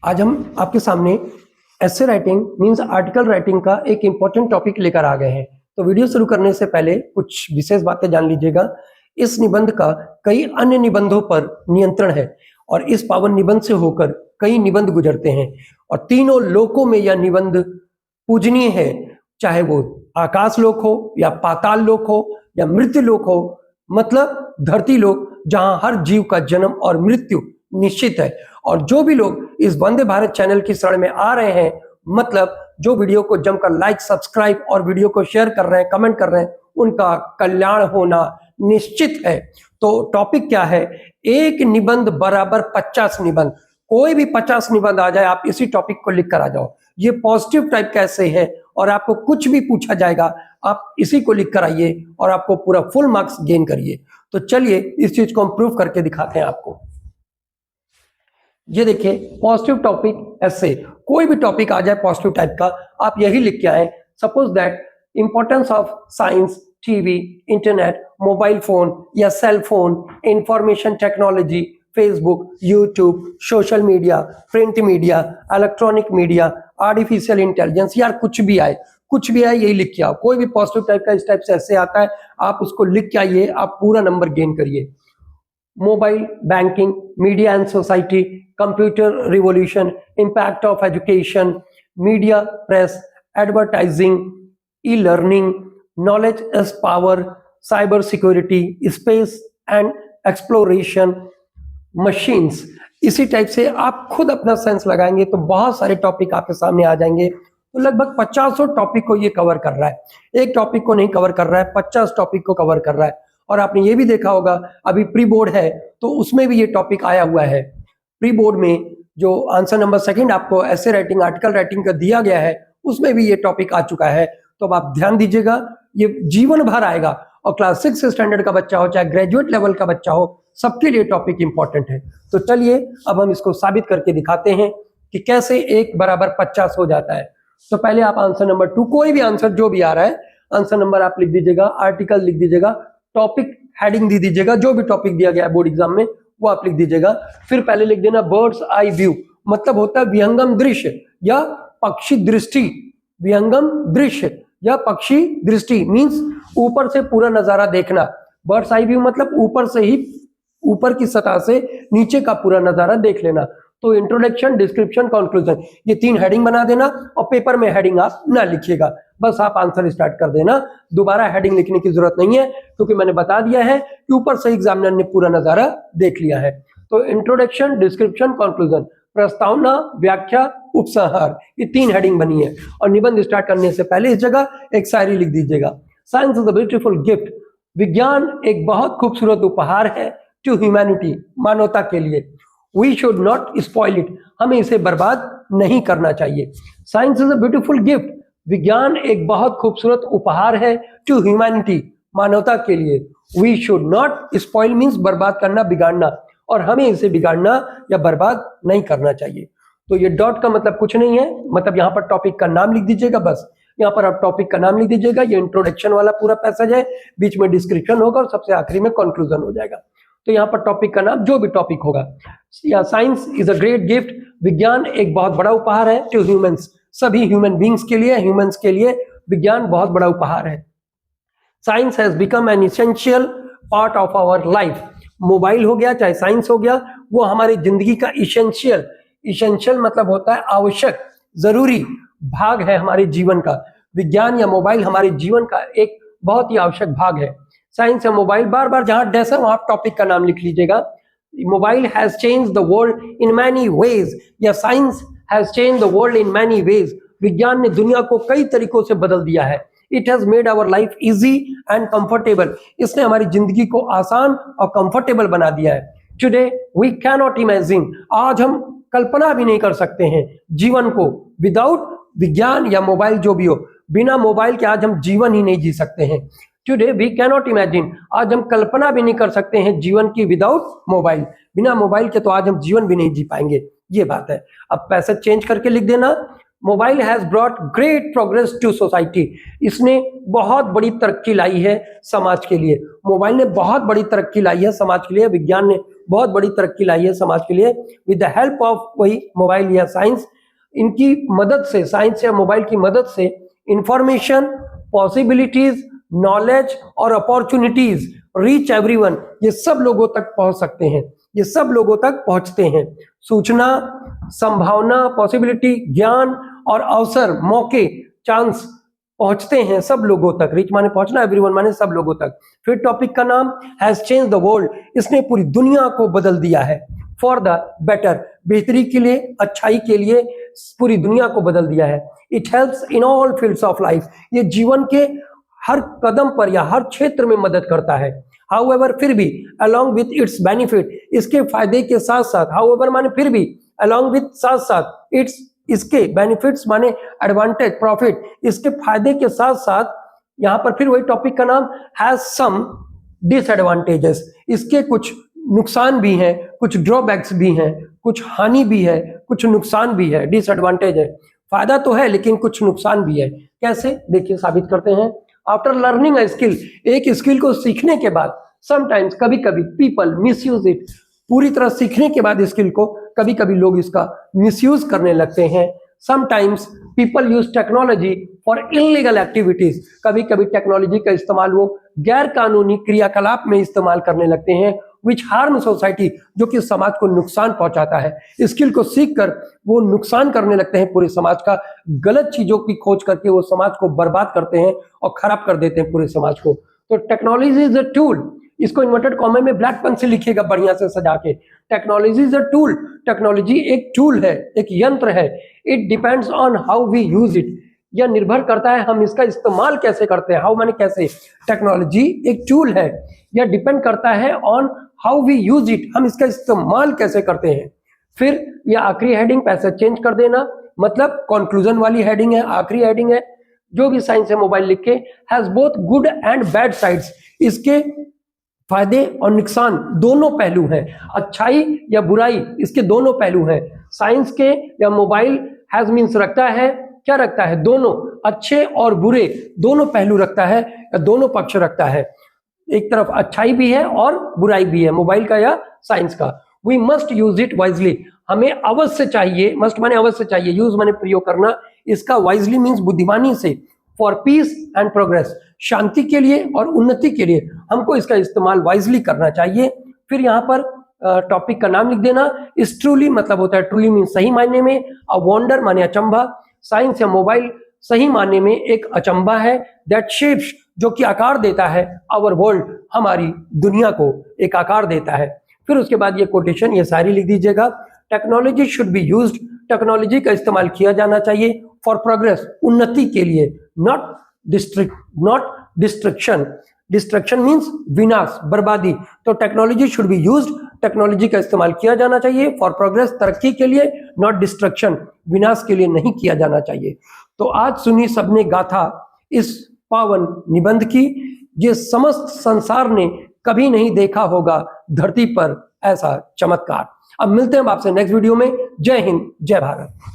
आज हम आपके सामने essay writing means article writing का एक इंपॉर्टेंट टॉपिक लेकर आ गए हैं। तो वीडियो शुरू करने से पहले कुछ विशेष बातें जान लीजिएगा। इस निबंध का कई अन्य निबंधों पर नियंत्रण है और इस पावन निबंध से होकर कई निबंध गुजरते हैं और तीनों लोकों में यह निबंध पूजनीय है, चाहे वो आकाश लोक हो या पाताल लोक हो या मृत्यु लोक हो, मतलब धरती लोक, जहां हर जीव का जन्म और मृत्यु निश्चित है। और जो भी लोग इस वंदे भारत चैनल की शरण में आ रहे हैं, मतलब जो वीडियो को जमकर लाइक, सब्सक्राइब और वीडियो को शेयर कर रहे हैं, कमेंट कर रहे हैं, उनका कल्याण होना निश्चित है। तो टॉपिक क्या है? एक निबंध बराबर 50 निबंध। कोई भी 50 निबंध आ जाए, आप इसी टॉपिक को लिख कर आ जाओ। ये पॉजिटिव टाइप कैसे है और आपको कुछ भी पूछा जाएगा, आप इसी को लिख कर आइए और आपको पूरा फुल मार्क्स गेन करिए। तो चलिए इस चीज को हम प्रूव करके दिखाते हैं आपको। ये देखिए, पॉजिटिव टॉपिक ऐसे कोई भी टॉपिक आ जाए पॉजिटिव टाइप का, आप यही लिख के आए। Suppose that importance of science, TV, internet, mobile phone या cell phone, information technology, Facebook, YouTube, social media, print media, electronic media, artificial intelligence, यार कुछ भी आए यही लिख के आओ। कोई भी पॉजिटिव टाइप का इस टाइप से ऐसे आता है, आप उसको लिख के आइए, आप पूरा नंबर गेन करिए। Mobile banking, media and society, computer revolution, impact of education, media, press, advertising, e learning, knowledge is power, cyber security, space and exploration, machines. इसी टाइप से आप खुद अपना सेंस लगाएंगे तो बहुत सारे टॉपिक आपके सामने आ जाएंगे। तो लगभग 50 टॉपिक को ये कवर कर रहा है, एक टॉपिक को नहीं कवर कर रहा है, 50 टॉपिक को कवर कर रहा है। और आपने ये भी देखा होगा, अभी प्री बोर्ड है तो उसमें भी ये टॉपिक आया हुआ है। प्री बोर्ड में जो आंसर नंबर 2 आपको ऐसे राइटिंग, आर्टिकल राइटिंग का दिया गया है, उसमें भी ये टॉपिक आ चुका है। तो अब आप ध्यान दीजिएगा, ये जीवन भर आएगा और क्लास 6 स्टैंडर्ड का बच्चा हो चाहे ग्रेजुएट लेवल का बच्चा हो, सबके लिए टॉपिक इंपॉर्टेंट है। तो चलिए अब हम इसको साबित करके दिखाते हैं कि कैसे 1 बराबर 50 हो जाता है। तो पहले आप आंसर नंबर 2, कोई भी आंसर जो भी आ रहा है, आंसर नंबर आप लिख दीजिएगा, आर्टिकल लिख दीजिएगा, टॉपिक हेडिंग दे दीजिएगा, जो भी टॉपिक दिया गया है बोर्ड एग्जाम में वो आप लिख दीजिएगा। फिर पहले लिख देना बर्ड्स आई व्यू, मतलब होता है विहंगम दृश्य या पक्षी दृष्टि। विहंगम दृश्य या पक्षी दृष्टि मींस ऊपर से पूरा नजारा देखना। बर्ड्स आई व्यू मतलब ऊपर से ही, ऊपर की सतह से नीचे का पूरा नजारा देख लेना। तो इंट्रोडक्शन, डिस्क्रिप्शन, कंक्लूजन, ये 3 हेडिंग बना देना और पेपर में हेडिंग आप ना लिखिएगा, बस आप आंसर स्टार्ट कर देना। दोबारा हेडिंग लिखने की जरूरत नहीं है क्योंकि मैंने बता दिया है कि ऊपर से एग्जामिनर ने पूरा नजारा देख लिया है। तो इंट्रोडक्शन, डिस्क्रिप्शन, कंक्लूजन, प्रस्तावना, व्याख्या, उपसंहार, ये 3 हेडिंग बनी है। और निबंध स्टार्ट करने से पहले इस जगह एक शायरी लिख दीजिएगा। Science is a beautiful gift, विज्ञान एक बहुत खूबसूरत उपहार है, टू ह्यूमैनिटी, मानवता के लिए। We should not spoil it, हमें इसे बर्बाद नहीं करना चाहिए। Science is a beautiful gift, विज्ञान एक बहुत खूबसूरत उपहार है, टू ह्यूमैनिटी, मानवता के लिए। We should not spoil means बर्बाद करना, बिगाड़ना, और हमें इसे बिगाड़ना या बर्बाद नहीं करना चाहिए। तो ये डॉट का मतलब कुछ नहीं है, मतलब यहाँ पर टॉपिक का नाम लिख दीजिएगा, बस यहाँ पर आप टॉपिक का नाम लिख दीजिएगा। ये इंट्रोडक्शन वाला पूरा पैसेज है, बीच में डिस्क्रिप्शन होगा और सबसे आखिरी में कंक्लूजन हो जाएगा। तो यहाँ पर टॉपिक का नाम जो भी टॉपिक होगा, या science is a great gift, विज्ञान एक बहुत बड़ा उपहार है, टू ह्यूमंस, सभी ह्यूमन बींग्स के लिए, ह्यूमंस के लिए विज्ञान बहुत बड़ा उपहार है। Science has become an essential part of our life, mobile हो गया चाहे साइंस हो गया, वो हमारी जिंदगी का इसेंशियल, इसेंशियल मतलब होता है आवश्यक, जरूरी भाग है हमारे जीवन का। विज्ञान या मोबाइल हमारे जीवन का एक बहुत ही आवश्यक भाग है। साइंस या मोबाइल, बार बार जहां डैश है वहां टॉपिक का नाम लिख लीजिएगा। Mobile has change the world in many ways, या science has change the world in many ways, विज्ञान ने दुनिया को कई तरीकों से बदल दिया है। It has made our life easy and comfortable, इसने हमारी जिंदगी को आसान और कंफर्टेबल बना दिया है। Today we can not imagine, आज हम कल्पना भी नहीं कर सकते हैं जीवन को विदाउट विज्ञान या मोबाइल, जो भी हो, बिना मोबाइल के आज हम जीवन ही नहीं जी सकते हैं। Today we can not imagine, आज हम कल्पना भी नहीं कर सकते हैं जीवन की विदाउट मोबाइल, बिना मोबाइल के तो आज हम जीवन भी नहीं जी पाएंगे, ये बात है। अब पैसेज चेंज करके लिख देना, mobile has brought great progress to society, इसने बहुत बड़ी तरक्की लाई है समाज के लिए। मोबाइल ने बहुत बड़ी तरक्की लाई है समाज के लिए, विज्ञान ने बहुत बड़ी तरक्की लाई है समाज के लिए विद द हेल्प ऑफ वही मोबाइल या साइंस। इनकी मदद से, साइंस या मोबाइल की मदद से इंफॉर्मेशन, पॉसिबिलिटीज, नॉलेज और अपॉर्चुनिटीज रीच एवरीवन, ये सब लोगों तक पहुंच सकते हैं, ये सब लोगों तक पहुंचते हैं। सूचना, संभावना, पॉसिबिलिटी, ज्ञान और अवसर, मौके, चांस पहुंचते हैं सब लोगों तक। रीच माने पहुंचना, एवरीवन माने सब लोगों तक। फिर टॉपिक का नाम हैज चेंज द वर्ल्ड, इसने पूरी दुनिया को बदल दिया है। फॉर द बेटर, बेहतरी के लिए, अच्छाई के लिए पूरी दुनिया को बदल दिया है। It helps in all fields of life, ये जीवन के हर कदम पर या हर क्षेत्र में मदद करता है। हाउएवर, फिर भी, along with its benefit, इसके फायदे के साथ साथ, हाउएवर माने फिर भी, along with साथ साथ, इट्स इसके बेनिफिट्स माने एडवांटेज, प्रॉफिट, इसके फायदे के साथ साथ यहां पर फिर वही टॉपिक का नाम हैज सम डिसएडवांटेजेस, इसके कुछ नुकसान भी हैं, कुछ ड्रॉबैक्स भी हैं, कुछ हानि भी है, कुछ नुकसान भी है। डिसएडवांटेज है, फायदा तो है लेकिन कुछ नुकसान भी है। कैसे, देखिए साबित करते हैं। आफ्टर लर्निंग अ स्किल, एक स्किल को सीखने के बाद, समटाइम्स, कभी कभी, पीपल मिसयूज इट, पूरी तरह सीखने के बाद स्किल को कभी कभी लोग इसका मिसयूज करने लगते हैं। Sometimes people use technology for illegal activities, कभी कभी टेक्नोलॉजी का इस्तेमाल वो गैर कानूनी क्रियाकलाप में इस्तेमाल करने लगते हैं। विच हार्म सोसाइटी, जो कि समाज को नुकसान पहुंचाता है। स्किल को सीखकर वो नुकसान करने लगते हैं पूरे समाज का, गलत चीजों की खोज करके वो समाज को बर्बाद करते हैं और खराब कर देते हैं पूरे समाज को। तो टेक्नोलॉजी इज अ टूल, इसको इन्वर्टेड कॉमा में ब्लैक पेन से लिखिएगा बढ़िया से सजा के। Technology is a tool, technology एक टूल है, एक यंत्र है। It depends on how we use it, यह निर्भर करता है हम इसका इस्तेमाल कैसे करते हैं। हाउ माने कैसे, टेक्नोलॉजी एक टूल है, यह डिपेंड करता है on how we use it, हम इसका इस्तेमाल कैसे करते हैं। फिर यह आखिरी हेडिंग पैसेज चेंज कर देना, मतलब कंक्लूजन वाली हेडिंग है, आखिरी हेडिंग है। जो भी साइंस है मोबाइल लिख के, has both good and bad sides, इसके फायदे और नुकसान दोनों पहलू हैं, अच्छाई या बुराई इसके दोनों पहलू हैं। साइंस के या मोबाइल हैज मीन्स रखता है, क्या रखता है, दोनों, अच्छे और बुरे दोनों पहलू रखता है या दोनों पक्ष रखता है। एक तरफ अच्छाई भी है और बुराई भी है मोबाइल का या साइंस का। We must use it wisely, हमें अवश्य चाहिए, मस्ट माने अवश्य चाहिए, यूज माने प्रयोग करना, इसका वाइजली मीन्स बुद्धिमानी से। फॉर पीस एंड प्रोग्रेस, शांति के लिए और उन्नति के लिए हमको इसका इस्तेमाल वाइजली करना चाहिए। फिर यहाँ पर टॉपिक का नाम लिख देना। इस ट्रूली मतलब होता है, ट्रूली मीन्स सही मायने में, अ वंडर माने अचंभा। साइंस या मोबाइल सही मायने में एक अचंभा है। दैट शेप्स, जो कि आकार देता है, आवर वर्ल्ड, हमारी दुनिया को एक आकार देता है। फिर उसके बाद ये कोटेशन, ये सारी लिख दीजिएगा। Technology should be used, technology का इस्तेमाल किया जाना चाहिए। फॉर प्रोग्रेस, उन्नति के लिए। नॉट डिस्ट्रक्शन, डिस्ट्रक्शन मीन्स विनाश, बर्बादी। तो technology should be used, technology का इस्तेमाल किया जाना चाहिए। फॉर प्रोग्रेस, तरक्की के लिए। नॉट डिस्ट्रक्शन, विनाश के लिए नहीं किया जाना चाहिए। तो आज सुनी सबने गाथा इस पावन निबंध की, ये समस्त संसार ने कभी नहीं देखा होगा धरती पर ऐसा चमत्कार। अब मिलते हैं आपसे नेक्स्ट वीडियो में। जय हिंद, जय भारत।